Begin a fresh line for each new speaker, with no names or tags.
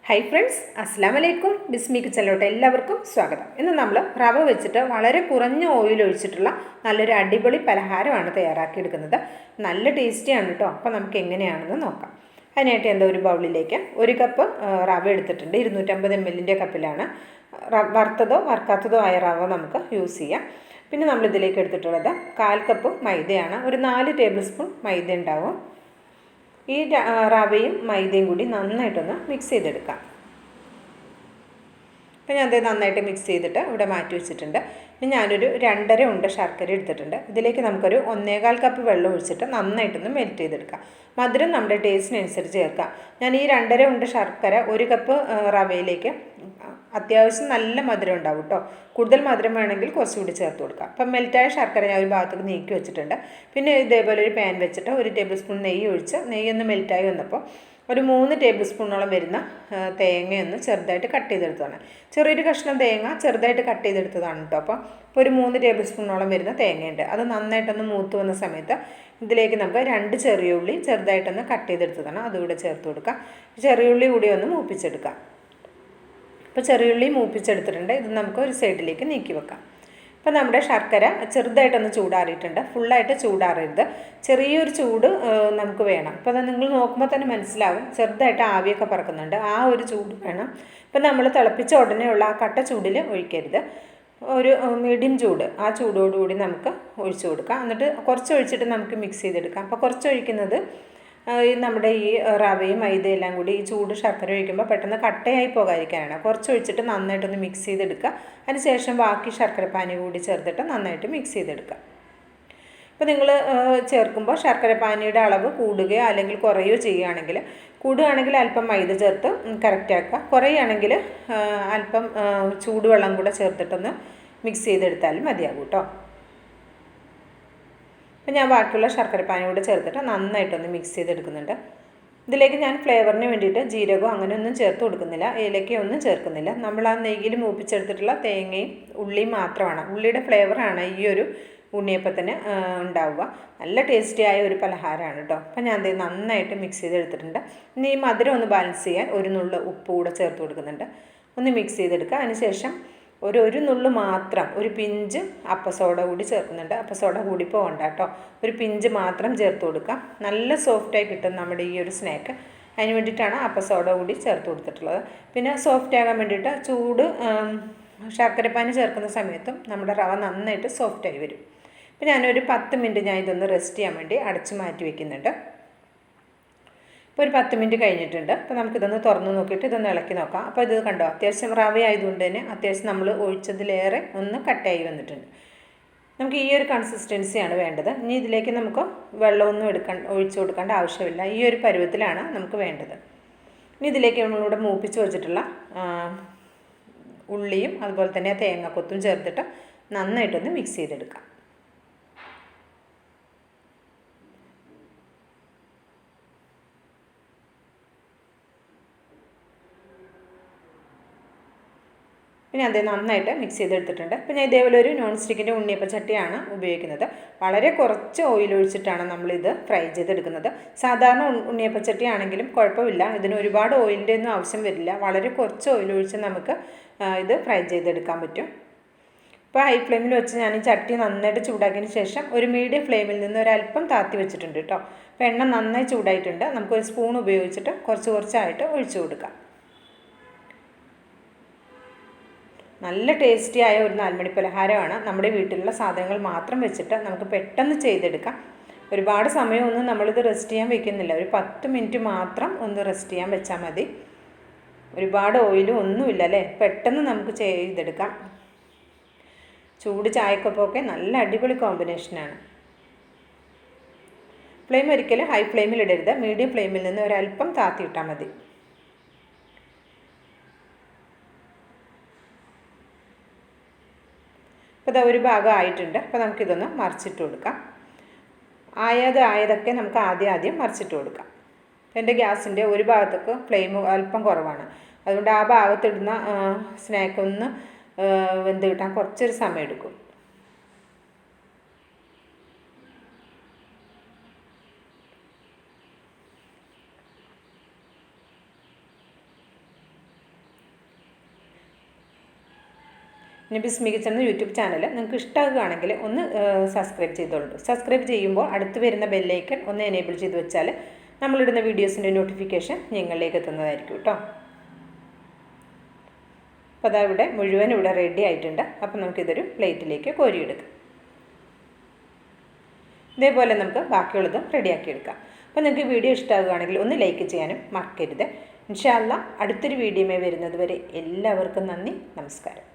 Hi friends, അസ്സലാമു അലൈക്കും. ബിസ്മി കിച്ചണിലോട്ട് എല്ലാവർക്കും സ്വാഗതം. ഇന്ന് നമ്മൾ റവ വെച്ചിട്ട് വളരെ കുറഞ്ഞ ഓയിൽ ഒഴിച്ചിട്ടുള്ള നല്ലൊരു അടിപൊളി പലഹാരമാണ് തയ്യാറാക്കിയെടുക്കുന്നത്. നല്ല ടേസ്റ്റിയാണ് കേട്ടോ. അപ്പോൾ നമുക്ക് എങ്ങനെയാണെന്ന് നോക്കാം. അതിനായിട്ട് എന്താ ഒരു ബൗളിലേക്ക് 1 കപ്പ് റവ എടുത്തിട്ടുണ്ട്. 250 ml കപ്പിലാണ്. വറുത്തതോ വറുക്കാത്തതോ ആയ റവ നമുക്ക് യൂസ് ചെയ്യാം. പിന്നെ നമ്മളിതിലേക്ക് എടുത്തിട്ടുള്ളത് 1/4 കപ്പ് മൈദയാണ്. ഒരു 4 ടേബിൾ സ്പൂൺ മൈദ ഉണ്ടാവും. ഈ റവയും മൈദയും കൂടി നന്നായിട്ടൊന്ന് മിക്സ് ചെയ്തെടുക്കാം. അപ്പോൾ ഞാൻ അത് നന്നായിട്ട് മിക്സ് ചെയ്തിട്ട് ഇവിടെ മാറ്റി വെച്ചിട്ടുണ്ട്. ഇനി ഞാനൊരു 2.5 ഉണ്ട ശർക്കര എടുത്തിട്ടുണ്ട്. ഇതിലേക്ക് നമുക്കൊരു 1/4 കപ്പ് വെള്ളം ഒഴിച്ചിട്ട് നന്നായിട്ടൊന്ന് മെൽറ്റ് ചെയ്തെടുക്കാം. മധുരം നമ്മുടെ ടേസ്റ്റിനനുസരിച്ച് ചേർക്കാം. ഞാൻ ഈ 2.5 ഉണ്ട ശർക്കര 1 കപ്പ് റവയിലേക്ക് അത്യാവശ്യം നല്ല മധുരം ഉണ്ടാവും കേട്ടോ. കൂടുതൽ മധുരം വേണമെങ്കിൽ കുറച്ചുകൂടി ചേർത്ത് കൊടുക്കാം. അപ്പം മെൽറ്റായ ശർക്കര ഞാൻ ഒരു ഭാഗത്തേക്ക് നീക്കി വെച്ചിട്ടുണ്ട്. പിന്നെ ഇതേപോലെ ഒരു പാൻ വെച്ചിട്ട് 1 ടേബിൾ സ്പൂൺ നെയ്യ് ഒഴിച്ച് നെയ്യൊന്ന് മെൽറ്റായി വന്നപ്പോൾ ഒരു 3 ടേബിൾ സ്പൂണോളം വരുന്ന തേങ്ങയൊന്ന് ചെറുതായിട്ട് കട്ട് ചെയ്തെടുത്തതാണ്. ചെറിയൊരു കഷ്ണം തേങ്ങ ചെറുതായിട്ട് കട്ട് ചെയ്തെടുത്തതാണ് കേട്ടോ. അപ്പോൾ ഒരു 3 ടേബിൾ സ്പൂണോളം വരുന്ന തേങ്ങയുണ്ട്. അത് നന്നായിട്ടൊന്ന് മൂത്ത് വന്ന സമയത്ത് ഇതിലേക്ക് നമുക്ക് 2 ചെറിയ ഉള്ളി ചെറുതായിട്ടൊന്ന് കട്ട് ചെയ്തെടുത്തതാണ്. അതുകൂടെ ചേർത്ത് കൊടുക്കാം. ചെറിയ ഉള്ളി കൂടി ഒന്ന് മൂപ്പിച്ചെടുക്കാം. ഇപ്പോൾ ചെറിയുള്ളി മൂപ്പിച്ചെടുത്തിട്ടുണ്ട്. ഇത് നമുക്ക് ഒരു സൈഡിലേക്ക് നീക്കി വെക്കാം. ഇപ്പോൾ നമ്മുടെ ശർക്കര ചെറുതായിട്ടൊന്ന് ചൂടാറിയിട്ടുണ്ട്. ഫുള്ളായിട്ട് ചൂടാറരുത്, ചെറിയൊരു ചൂട് നമുക്ക് വേണം. ഇപ്പോൾ അത് നിങ്ങൾ നോക്കുമ്പോൾ തന്നെ മനസ്സിലാവും, ചെറുതായിട്ട് ആവിയൊക്കെ പറക്കുന്നുണ്ട്. ആ ഒരു ചൂട് വേണം. ഇപ്പം നമ്മൾ തിളപ്പിച്ച ഉടനെയുള്ള ആ കട്ട ചൂടിൽ ഒഴിക്കരുത്. ഒരു മീഡിയം ചൂട്, ആ ചൂടോടുകൂടി നമുക്ക് ഒഴിച്ചു കൊടുക്കാം. എന്നിട്ട് കുറച്ച് ഒഴിച്ചിട്ട് നമുക്ക് മിക്സ് ചെയ്തെടുക്കാം. അപ്പോൾ കുറച്ച് ഒഴിക്കുന്നത് നമ്മുടെ ഈ റവയും മൈദയും എല്ലാം കൂടി ഈ ചൂട് ശർക്കര ഒഴിക്കുമ്പോൾ പെട്ടെന്ന് കട്ടയായി പോകാതിരിക്കാനാണ്. കുറച്ച് ഒഴിച്ചിട്ട് നന്നായിട്ടൊന്ന് മിക്സ് ചെയ്തെടുക്കുക. അതിനുശേഷം ബാക്കി ശർക്കരപ്പാനി കൂടി ചേർത്തിട്ട് നന്നായിട്ട് മിക്സ് ചെയ്തെടുക്കുക. ഇപ്പോൾ നിങ്ങൾ ചേർക്കുമ്പോൾ ശർക്കരപ്പാനിയുടെ അളവ് കൂടുകയോ അല്ലെങ്കിൽ കുറയുകയോ ചെയ്യുകയാണെങ്കിൽ, കൂടുകയാണെങ്കിൽ അല്പം മൈദ ചേർത്ത് കറക്റ്റാക്കുക. കുറയുകയാണെങ്കിൽ അല്പം ചൂടുവെള്ളം കൂടെ ചേർത്തിട്ടൊന്ന് മിക്സ് ചെയ്തെടുത്താലും മതിയാകും കേട്ടോ. അപ്പോൾ ഞാൻ ബാക്കിയുള്ള ശർക്കരപ്പാനി കൂടെ ചേർത്തിട്ട് നന്നായിട്ടൊന്ന് മിക്സ് ചെയ്തെടുക്കുന്നുണ്ട്. ഇതിലേക്ക് ഞാൻ ഫ്ലേവറിന് വേണ്ടിയിട്ട് ജീരകമോ അങ്ങനെയൊന്നും ചേർത്ത് കൊടുക്കുന്നില്ല, ഏലക്കയൊന്നും ചേർക്കുന്നില്ല. നമ്മൾ ആ നെയ്യിൽ മൂപ്പിച്ചെടുത്തിട്ടുള്ള തേങ്ങയും ഉള്ളിയും മാത്രമാണ്. ഉള്ളിയുടെ ഫ്ലേവറാണ് ഈ ഒരു ഉണ്ണിയപ്പത്തിന് ഉണ്ടാവുക. നല്ല ടേസ്റ്റിയായ ഒരു പലഹാരമാണ് കേട്ടോ. അപ്പോൾ ഞാൻ നന്നായിട്ട് മിക്സ് ചെയ്തെടുത്തിട്ടുണ്ട്. ഇനി ഈ മധുരം ഒന്ന് ബാലൻസ് ചെയ്യാൻ ഒരു നുള്ള് ഉപ്പ് കൂടെ ചേർത്ത് കൊടുക്കുന്നുണ്ട്. ഒന്ന് മിക്സ് ചെയ്തെടുക്കുക. അതിനുശേഷം ഒരു നുള്ളു മാത്രം, ഒരു പിഞ്ച് അപ്പസോഡ കൂടി ചേർക്കുന്നുണ്ട്. അപ്പസോഡ കൂടി പോകണ്ട കേട്ടോ. ഒരു പിഞ്ച് മാത്രം ചേർത്ത് കൊടുക്കാം. നല്ല സോഫ്റ്റായി കിട്ടും നമ്മുടെ ഈ ഒരു സ്നാക്ക്. അതിന് വേണ്ടിയിട്ടാണ് അപ്പസോഡ കൂടി ചേർത്ത് കൊടുത്തിട്ടുള്ളത്. പിന്നെ സോഫ്റ്റ് ആകാൻ വേണ്ടിയിട്ട് ചൂട് ശർക്കരപ്പാനി ചേർക്കുന്ന സമയത്തും നമ്മുടെ റവ നന്നായിട്ട് സോഫ്റ്റായി വരും. അപ്പോൾ ഞാനൊരു 10 മിനിറ്റ് ഞാൻ ഇതൊന്ന് റെസ്റ്റ് ചെയ്യാൻ വേണ്ടി അടച്ച് മാറ്റി വയ്ക്കുന്നുണ്ട്. ഇപ്പോൾ ഒരു 10 മിനിറ്റ് കഴിഞ്ഞിട്ടുണ്ട്. അപ്പോൾ നമുക്കിതൊന്ന് തുറന്ന് നോക്കിയിട്ട് ഇതൊന്ന് ഇളക്കി നോക്കാം. അപ്പോൾ ഇത് കണ്ടോ, അത്യാവശ്യം റവ ആയതുകൊണ്ട് തന്നെ അത്യാവശ്യം നമ്മൾ ഒഴിച്ചതിലേറെ ഒന്ന് കട്ടായി വന്നിട്ടുണ്ട്. നമുക്ക് ഈ ഒരു കൺസിസ്റ്റൻസിയാണ് വേണ്ടത്. ഇനി ഇതിലേക്ക് നമുക്ക് വെള്ളമൊന്നും ഒഴിച്ചു കൊടുക്കേണ്ട ആവശ്യമില്ല. ഈ ഒരു പരുവത്തിലാണ് നമുക്ക് വേണ്ടത്. ഇനി ഇതിലേക്ക് നമ്മളിവിടെ മൂപ്പിച്ച് വെച്ചിട്ടുള്ള ഉള്ളിയും അതുപോലെ തന്നെ തേങ്ങാക്കൊത്തും ചേർത്തിട്ട് നന്നായിട്ടൊന്ന് മിക്സ് ചെയ്തെടുക്കാം. പിന്നെ അത് നന്നായിട്ട് മിക്സ് ചെയ്തെടുത്തിട്ടുണ്ട്. അപ്പോൾ ഞാൻ ഇതേപോലെ ഒരു നോൺ സ്റ്റിക്കിൻ്റെ ഉണ്ണിയപ്പ ചട്ടിയാണ് ഉപയോഗിക്കുന്നത്. വളരെ കുറച്ച് ഓയിൽ ഒഴിച്ചിട്ടാണ് നമ്മളിത് ഫ്രൈ ചെയ്തെടുക്കുന്നത്. സാധാരണ ഉണ്ണിയപ്പ ചട്ടി ആണെങ്കിലും കുഴപ്പമില്ല, ഇതിന് ഒരുപാട് ഓയിലിൻ്റെ ഒന്നും ആവശ്യം വരില്ല. വളരെ കുറച്ച് ഓയിൽ ഒഴിച്ച് നമുക്ക് ഇത് ഫ്രൈ ചെയ്തെടുക്കാൻ പറ്റും. ഇപ്പോൾ ഹൈ ഫ്ലെയിമിൽ വെച്ച് ഞാൻ ഈ ചട്ടി നന്നായിട്ട് ചൂടാക്കിയതിന് ശേഷം ഒരു മീഡിയം ഫ്ലെയിമിൽ നിന്ന് ഒരല്പം താത്തി വെച്ചിട്ടുണ്ട് കേട്ടോ. അപ്പോൾ എണ്ണ നന്നായി ചൂടായിട്ടുണ്ട്. നമുക്കൊരു സ്പൂൺ ഉപയോഗിച്ചിട്ട് കുറച്ചായിട്ട് ഒഴിച്ചു കൊടുക്കാം. നല്ല ടേസ്റ്റിയായ ഒരു 4 മണി പലഹാരമാണ്. നമ്മുടെ വീട്ടിലുള്ള സാധനങ്ങൾ മാത്രം വെച്ചിട്ട് നമുക്ക് പെട്ടെന്ന് ചെയ്തെടുക്കാം. ഒരുപാട് സമയമൊന്നും നമ്മളിത് റെസ്റ്റ് ചെയ്യാൻ വെക്കുന്നില്ല. ഒരു 10 മിനിറ്റ് മാത്രം ഒന്ന് റെസ്റ്റ് ചെയ്യാൻ വെച്ചാൽ മതി. ഒരുപാട് ഓയിലും ഒന്നുമില്ല അല്ലേ. പെട്ടെന്ന് നമുക്ക് ചെയ്തെടുക്കാം. ചൂട് ചായക്കൊപ്പമൊക്കെ നല്ല അടിപൊളി കോമ്പിനേഷനാണ്. ഫ്ലെയിം ഒരിക്കലും ഹൈ ഫ്ലെയിമിൽ ഇടരുത്. മീഡിയം ഫ്ലെയിമിൽ നിന്ന് ഒരല്പം താത്തിയിട്ടാൽ മതി. അപ്പോൾ ഇതാ ഒരു ഭാഗം ആയിട്ടുണ്ട്. അപ്പോൾ നമുക്കിതൊന്ന് മറിച്ചിട്ട് കൊടുക്കാം. ആയതൊക്കെ നമുക്ക് ആദ്യം മറിച്ചിട്ട് കൊടുക്കാം. എൻ്റെ ഗ്യാസിൻ്റെ ഒരു ഭാഗത്തേക്ക് ഫ്ലെയിം അല്പം കുറവാണ്. അതുകൊണ്ട് ആ ഭാഗത്തിടുന്ന സ്നാക്ക് ഒന്ന് വെന്ത് കിട്ടാൻ കുറച്ചൊരു സമയം എടുക്കും. ഇനി ബിസ്മി കിച്ചൺ എന്ന യൂട്യൂബ് ചാനൽ നിങ്ങൾക്ക് ഇഷ്ടമാകുകയാണെങ്കിൽ ഒന്ന് സബ്സ്ക്രൈബ് ചെയ്തോളൂ. സബ്സ്ക്രൈബ് ചെയ്യുമ്പോൾ അടുത്ത് വരുന്ന ബെല്ലൈക്കൺ ഒന്ന് എനേബിൾ ചെയ്ത് വെച്ചാൽ നമ്മളിടുന്ന വീഡിയോസിൻ്റെ നോട്ടിഫിക്കേഷൻ നിങ്ങളിലേക്ക് എത്തുന്നതായിരിക്കും കേട്ടോ. അപ്പോൾ അതാ ഇവിടെ മുഴുവൻ ഇവിടെ റെഡി ആയിട്ടുണ്ട്. അപ്പോൾ നമുക്കിതൊരു പ്ലേറ്റിലേക്ക് കോരിയെടുക്കാം. ഇതേപോലെ നമുക്ക് ബാക്കിയുള്ളതും റെഡിയാക്കി എടുക്കാം. അപ്പോൾ നിങ്ങൾക്ക് വീഡിയോ ഇഷ്ടമാകുകയാണെങ്കിൽ ഒന്ന് ലൈക്ക് ചെയ്യാനും മറക്കരുത്. ഇൻഷാ അല്ലാഹ് അടുത്തൊരു വീഡിയോയുമായി വരുന്നത് വരെ എല്ലാവർക്കും നന്ദി, നമസ്കാരം.